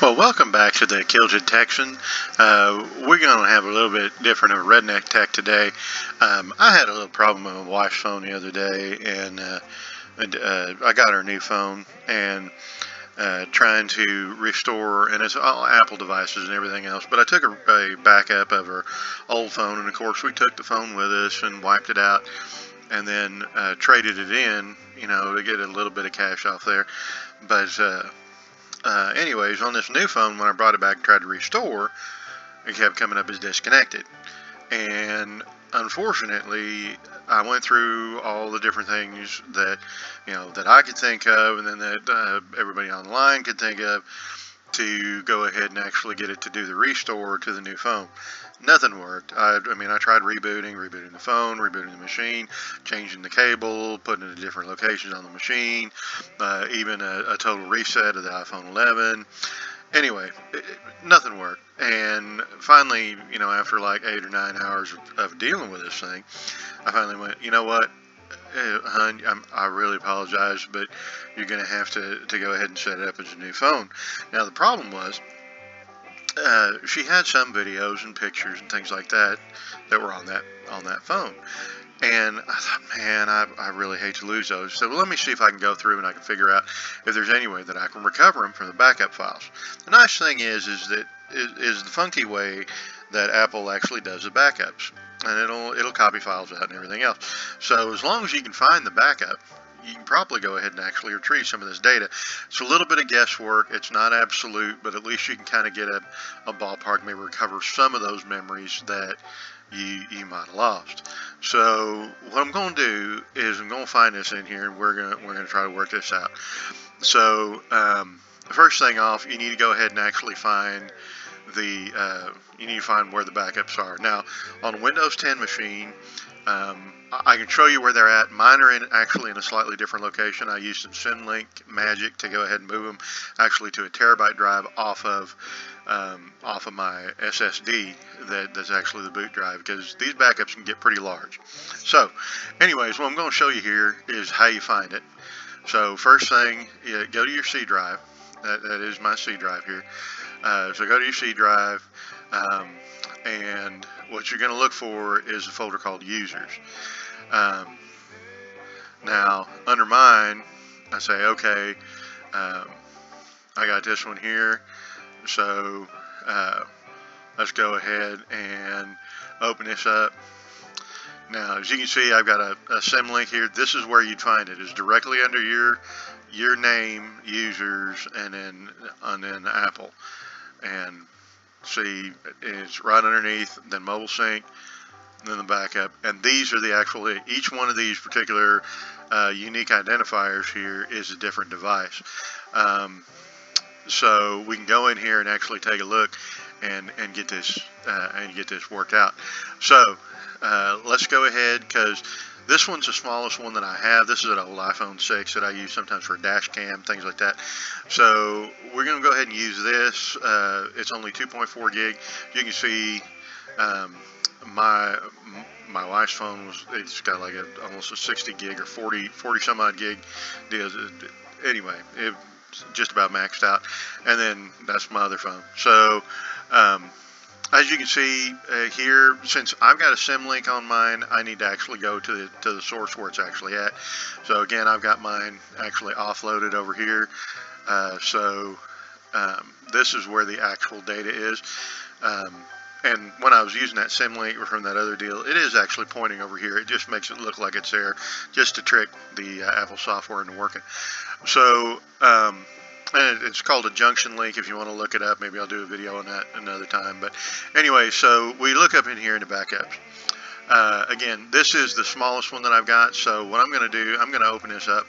Well, welcome back to the Kilted Texan. We're going to have a little bit different of Redneck Tech today. I had a little problem with my wife's phone the other day, and I got her new phone, and trying to restore, and it's all Apple devices and everything else, but I took a backup of her old phone, and of course we took the phone with us and wiped it out, and then traded it in, to get a little bit of cash off there. But anyways, on this new phone, when I brought it back and tried to restore, it kept coming up as disconnected. And unfortunately, I went through all the different things that, that I could think of, and then that everybody online could think of, to go ahead and actually get it to do the restore to the new phone. Nothing worked. I tried rebooting the phone, rebooting the machine, changing the cable, putting it in different locations on the machine, even a total reset of the iPhone 11. Anyway, nothing worked. And finally, after like 8 or 9 hours of dealing with this thing, I finally went, you know what? Hon, I really apologize, but you're going to have to go ahead and set it up as a new phone. Now, the problem was, she had some videos and pictures and things like that were on that phone. And I thought, man, I really hate to lose those. So let me see if I can go through and I can figure out if there's any way that I can recover them from the backup files. The nice thing is the funky way that Apple actually does the backups, and it'll copy files out and everything else. So as long as you can find the backup, you can probably go ahead and actually retrieve some of this data. It's a little bit of guesswork. It's not absolute, but at least you can kind of get a ballpark, maybe recover some of those memories that you might have lost. So what I'm going to do is I'm going to find this in here, and we're going to try to work this out. So first thing off, you need to go ahead and actually find you need to find where the backups are. Now, on a Windows 10 machine, I can show you where they're at. Mine are actually in a slightly different location. I used some SymLink magic to go ahead and move them actually to a terabyte drive off of my SSD that's actually the boot drive, because these backups can get pretty large. So anyways, what I'm going to show you here is how you find it. So first thing, go to your C drive. That is my C drive here. So go to your C drive, and what you're going to look for is a folder called Users. Now, under mine, I say, okay, I got this one here, so let's go ahead and open this up. Now, as you can see, I've got a SymLink here. This is where you'd find it. It's directly under your name, Users, and then Apple. And see, it's right underneath, then Mobile Sync, then the backup. And these are the actual, each one of these particular unique identifiers here is a different device. So we can go in here and actually take a look and get this worked out. So let's go ahead, because this one's the smallest one that I have. This is an old iPhone 6 that I use sometimes for dash cam, things like that. So we're going to go ahead and use this. It's only 2.4 gig. You can see my wife's phone it's got like almost a 60 gig or 40 some odd gig deal. Anyway, it's just about maxed out. And then that's my other phone. So as you can see here, since I've got a SymLink on mine, I need to actually go to the source where it's actually at. So again, I've got mine actually offloaded over here. This is where the actual data is. And when I was using that SymLink from that other deal, it is actually pointing over here. It just makes it look like it's there, just to trick the Apple software into working. So and it's called a junction link if you want to look it up. Maybe I'll do a video on that another time. But anyway, so we look up in here in the backups. Again, this is the smallest one that I've got. So what I'm going to do, I'm going to open this up.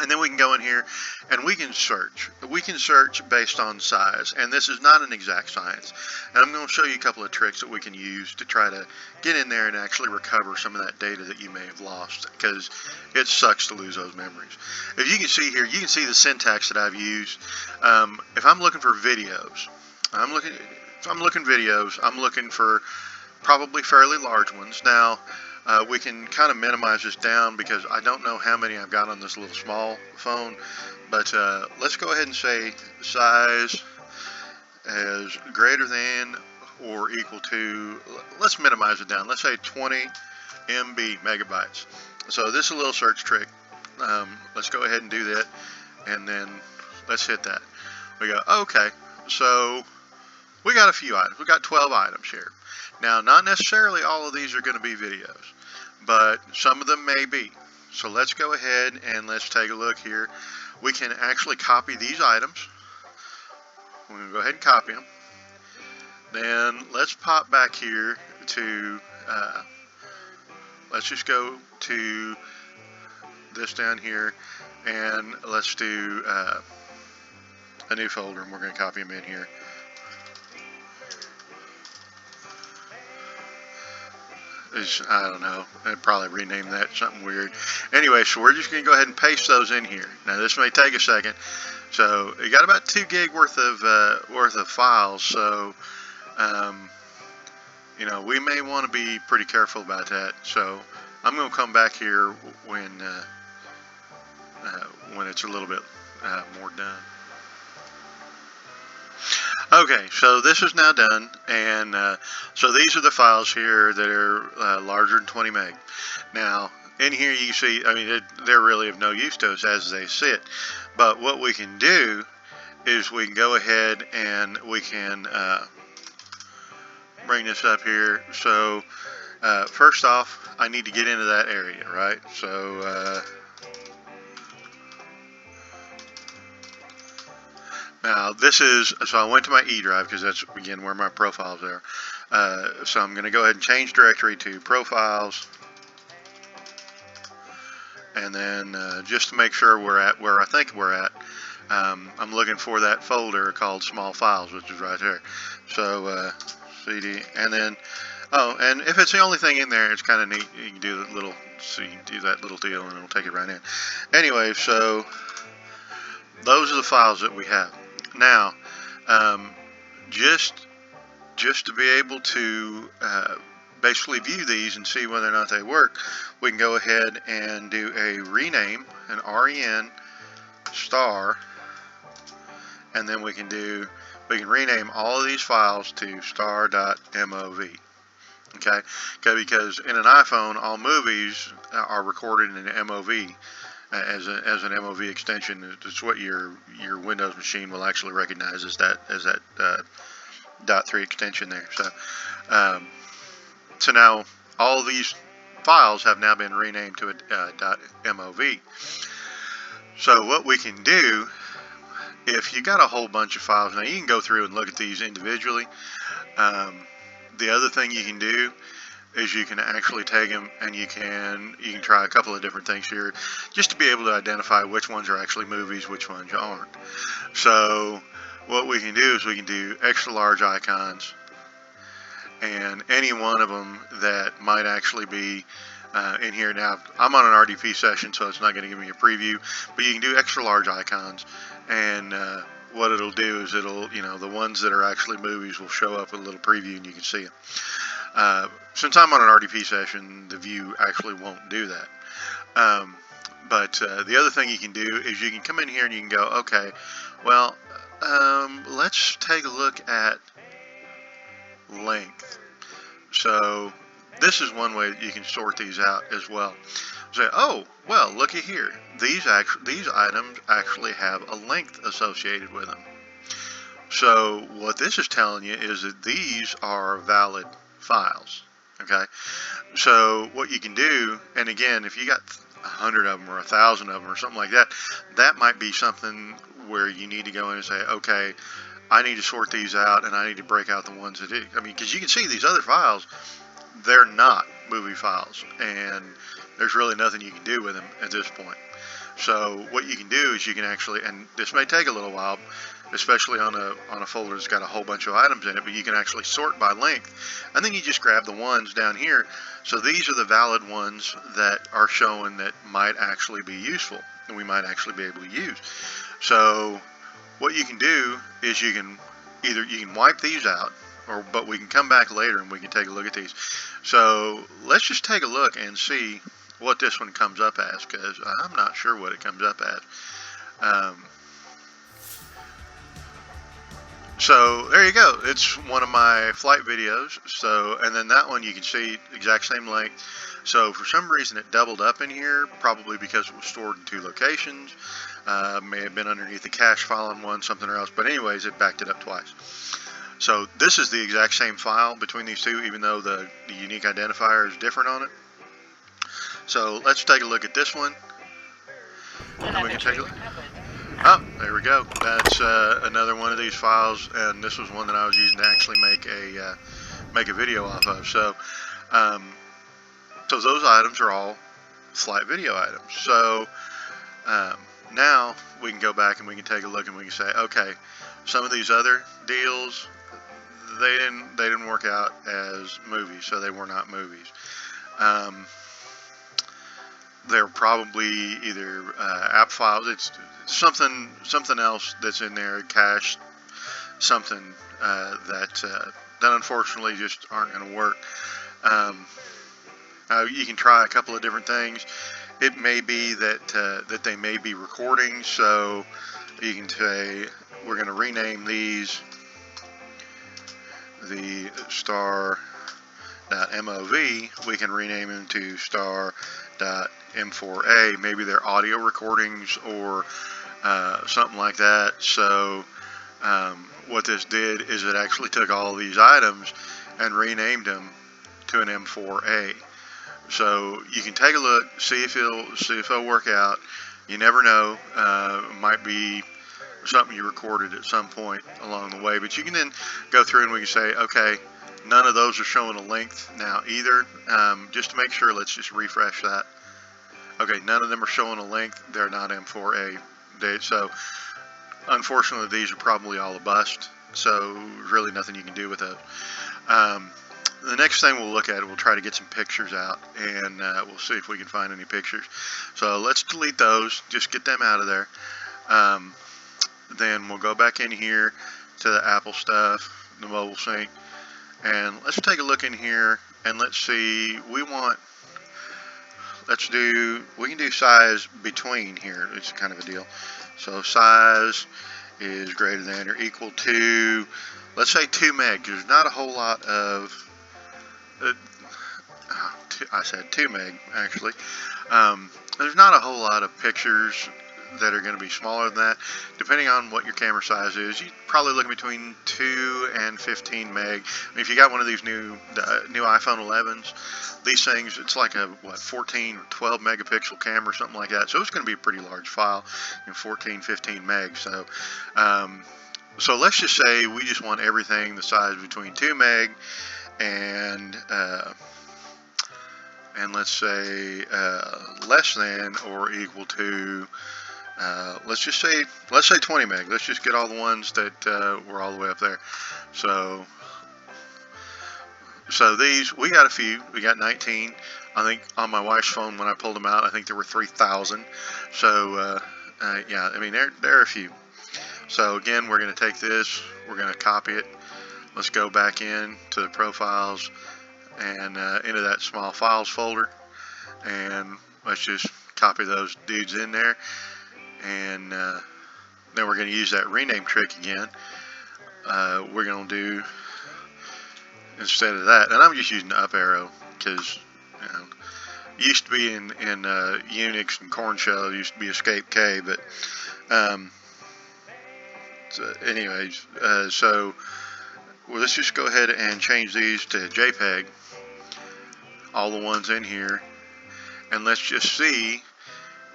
And then we can go in here and we can search. We can search based on size. And this is not an exact science. And I'm going to show you a couple of tricks that we can use to try to get in there and actually recover some of that data that you may have lost, because it sucks to lose those memories. If you can see here, you can see the syntax that I've used. If I'm looking for videos, I'm looking for probably fairly large ones. Now, we can kind of minimize this down because I don't know how many I've got on this little small phone, but let's go ahead and say size as greater than or equal to, let's minimize it down, let's say 20 MB megabytes. So this is a little search trick. Let's go ahead and do that, and then let's hit that. We go, okay, so we got a few items. We got 12 items here. Now, not necessarily all of these are going to be videos, but some of them may be. So let's go ahead and let's take a look here. We can actually copy these items. We're going to go ahead and copy them. Then let's pop back here to, let's just go to this down here, and let's do a new folder, and we're going to copy them in here. I don't know, I'd probably rename that something weird. Anyway, so we're just going to go ahead and paste those in here. Now this may take a second. So you got about 2 gig worth of files. So you know, we may want to be pretty careful about that. So I'm going to come back here when it's a little bit more done. Okay, so this is now done, and so these are the files here that are larger than 20 meg. Now, in here you see, I mean, they're really of no use to us as they sit, but what we can do is we can go ahead and we can bring this up here. So, first off, I need to get into that area, right? So, now this is, so I went to my E drive because that's, again, where my profiles are. So I'm going to go ahead and change directory to profiles. And then just to make sure we're at where I think we're at, I'm looking for that folder called small files, which is right there. So CD, and then, oh, and if it's the only thing in there, it's kind of neat. You can do the little, so you can do that little deal and it'll take it right in. Anyway, so those are the files that we have. Now, just to be able to basically view these and see whether or not they work, we can go ahead and do a rename, an REN star, and then we can rename all of these files to star.mov. Okay, because in an iPhone, all movies are recorded in MOV. As an MOV extension. It's what your Windows machine will actually recognize as that .3 extension there. So so now all of these files have now been renamed to a .mov. So what we can do, if you got a whole bunch of files, now you can go through and look at these individually. The other thing you can do is you can actually take them and you can try a couple of different things here just to be able to identify which ones are actually movies, which ones aren't. So what we can do is we can do extra large icons, and any one of them that might actually be in here. Now I'm on an RDP session, so it's not going to give me a preview, but you can do extra large icons, and what it'll do is it'll, you know, the ones that are actually movies will show up with a little preview and you can see them. Since I'm on an RDP session, the view actually won't do that. But the other thing you can do is you can come in here and you can go, okay, well, let's take a look at length. So this is one way that you can sort these out as well. Say, oh, well, looky here. These items actually have a length associated with them. So what this is telling you is that these are valid files. Okay, so what you can do, and again, if you got 100 of them or 1,000 of them or something like that, that might be something where you need to go in and say, okay, I need to sort these out and I need to break out the ones that I mean, because you can see these other files, they're not movie files, and there's really nothing you can do with them at this point. So what you can do is you can actually, and this may take a little while, especially on a folder that's got a whole bunch of items in it, but you can actually sort by length, and then you just grab the ones down here. So these are the valid ones that are showing that might actually be useful and we might actually be able to use. So what you can do is you can wipe these out, but we can come back later and we can take a look at these. So let's just take a look and see what this one comes up as, because I'm not sure what it comes up as. So there you go. It's one of my flight videos. So, and then that one you can see exact same length. So for some reason it doubled up in here, probably because it was stored in 2 locations. May have been underneath the cache file on one, something or else. But anyways, it backed it up twice. So this is the exact same file between these two, even though the unique identifier is different on it. So let's take a look at this one. And we can take a look. Oh, there we go. That's another one of these files, and this was one that I was using to actually make a video off of. So, so those items are all flight video items. So now we can go back and we can take a look and we can say, okay, some of these other deals, they didn't work out as movies, so they were not movies. They're probably either app files. It's something else that's in there, cached, something that unfortunately just aren't going to work. You can try a couple of different things. It may be that they may be recordings, so you can say we're going to rename these the star.mov. We can rename them to star.m4a. Maybe they're audio recordings or something like that. So what this did is it actually took all these items and renamed them to an M4A. So you can take a look, see if it'll work out. You never know. It might be something you recorded at some point along the way, but you can then go through and we can say, okay, none of those are showing a length now either. Just to make sure, let's just refresh that. Okay, none of them are showing a length. They're not M4A. So unfortunately, these are probably all a bust. So really nothing you can do with those. The next thing we'll look at, we'll try to get some pictures out, and we'll see if we can find any pictures. So let's delete those. Just get them out of there. Then we'll go back in here to the Apple stuff, the mobile sync, and let's take a look in here and let's see. We can do size between here. It's kind of a deal. So size is greater than or equal to, let's say 2 meg. There's not a whole lot of, I said 2 meg actually. There's not a whole lot of pictures that are going to be smaller than that. Depending on what your camera size is, you probably look between 2 and 15 meg. I mean, if you got one of these new iPhone 11s, these things, it's like a 14 or 12 megapixel camera, something like that. So it's going to be a pretty large file, 14, 15 meg. So so let's just say we just want everything the size between 2 meg and let's say less than or equal to, let's say 20 meg. Let's just get all the ones that were all the way up there. So these, we got a few. We got 19. I think on my wife's phone when I pulled them out, I think there were 3,000. So yeah, I mean there are a few. So again, we're going to take this, we're going to copy it. Let's go back in to the profiles and into that small files folder, and let's just copy those dudes in there, and then we're going to use that rename trick again. We're going to do, instead of that, and I'm just using the up arrow because it used to be in Unix and Corn Shell, it used to be Escape K, but so anyways, so well, let's just go ahead and change these to JPEG, all the ones in here, and let's just see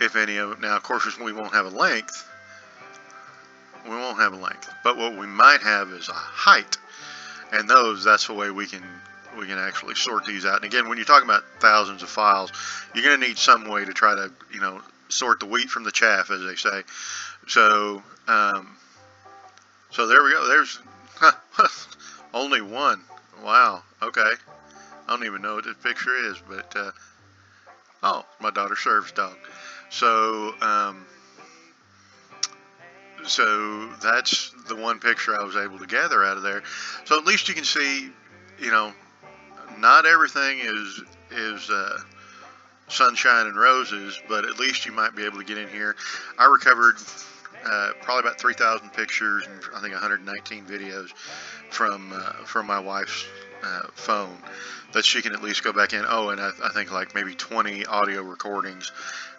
if any of them. Now, of course, we won't have a length. We won't have a length, but what we might have is a height, and that's the way we can actually sort these out. And again, when you're talking about thousands of files, you're going to need some way to try to sort the wheat from the chaff, as they say. So so there we go. There's only one. Wow. Okay. I don't even know what this picture is, but oh, my daughter's service dog. So so that's the one picture I was able to gather out of there. So at least you can see, not everything is sunshine and roses, but at least you might be able to get in here. I recovered probably about 3,000 pictures and I think 119 videos from my wife's phone that she can at least go back in. Oh, and I think like maybe 20 audio recordings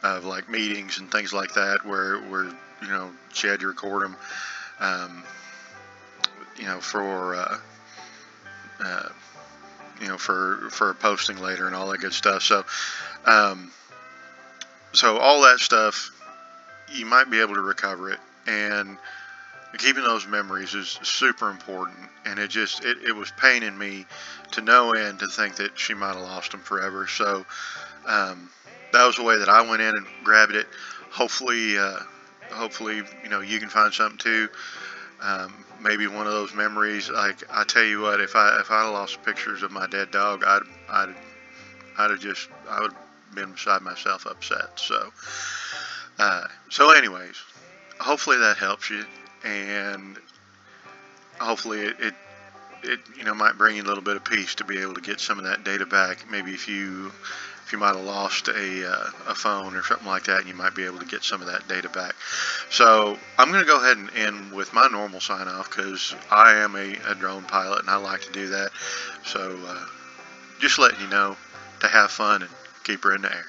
of like meetings and things like that where you know, she had to record them, you know, you know, for posting later and all that good stuff. So so all that stuff, you might be able to recover it, and keeping those memories is super important. And it was paining me to no end to think that she might have lost them forever. So that was the way that I went in and grabbed it. Hopefully you know, you can find something too. Maybe one of those memories. Like, I tell you what, if I had lost pictures of my dead dog, I would have been beside myself upset. So anyways, hopefully that helps you, and hopefully it you know, might bring you a little bit of peace to be able to get some of that data back. Maybe if you might have lost a phone or something like that, and you might be able to get some of that data back. So I'm going to go ahead and end with my normal sign off, because I am a drone pilot and I like to do that. So just letting you know to have fun and keep her in the air.